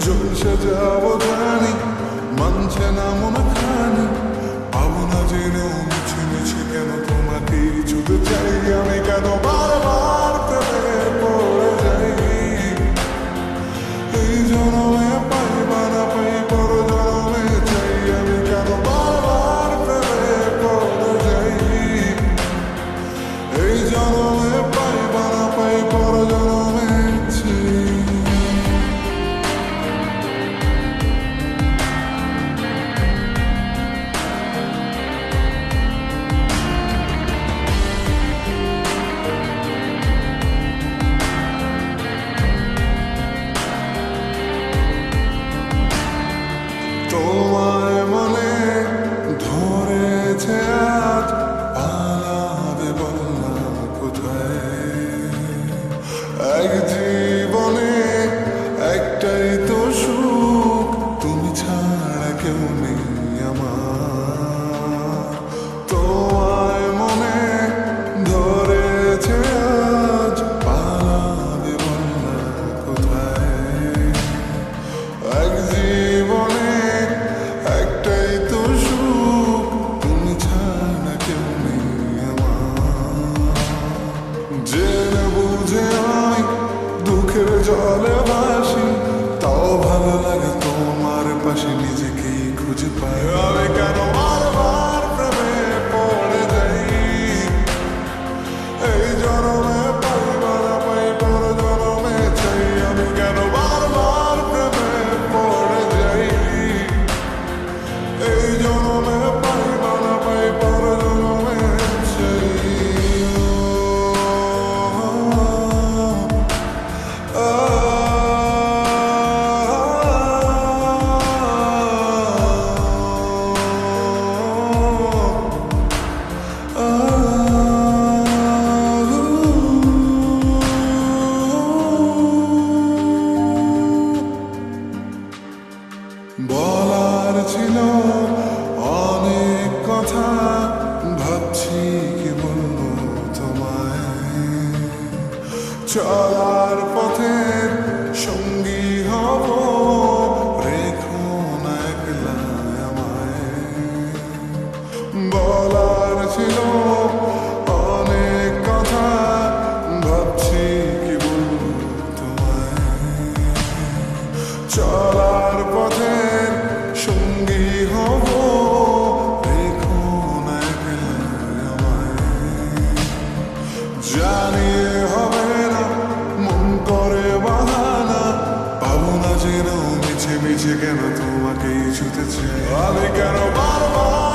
জলসে যাবো জানি, মানছে না মন খানি, পাবো না জেনেও মিছে মিছে কেন তোমাকে ছুতে চাই আমি, কেন বারবার প্রেমে পড়ে যাই। এই জনমে পাই বা না পাই পর জনমে চাই আমি, কেন বারবার প্রেমে পড়ে যাই। এই জনমে পাই বা না পাই পর জনমে চাই। তোমায় মনে ধরেছে আজ, পালাবে বলনা কোথায়। এক জীবনে একটাই তো সুখ, তুমি ছাড়া কেউ নেই আমার। তোমায় মনে ধরেছে আজ, পালাবে বলনা কোথায়। এক জীবনে একটাই তো সুখ, তুমি ছাড়া কেউ নেই আমার। জেনে বুঝে আমি দুঃখের জলে ভাসি, তাও ভালো লাগে তোমার পাশে নিজেকেই খুঁজে পাই আমি, কেন বারবার প্রেমে পড়ে যাই। এই জনমে পাই বা না পাই পর জনমে চাই আমি, কেন বারবার প্রেমে পড়ে যাই। এই জনমে পাই বা না পাই পর জনমে চাই। বলার ছিল অনেক কথা, ভাবছি কি বলবো তোমায়। চলার পথের সঙ্গী হব, রেখো না একলা আমায়। বলার ছিল অনেক কথা, ভাবছি কি বলবো তোমায়। চলার পথের সঙ্গী হব, রেখো না একলা আমায়। জানিয়ে হবে না মন করে বাহানা, পাবো না যেন মিছে মিছে কেন তোমাকেই ছুতে চাই আমি, কেন বারবার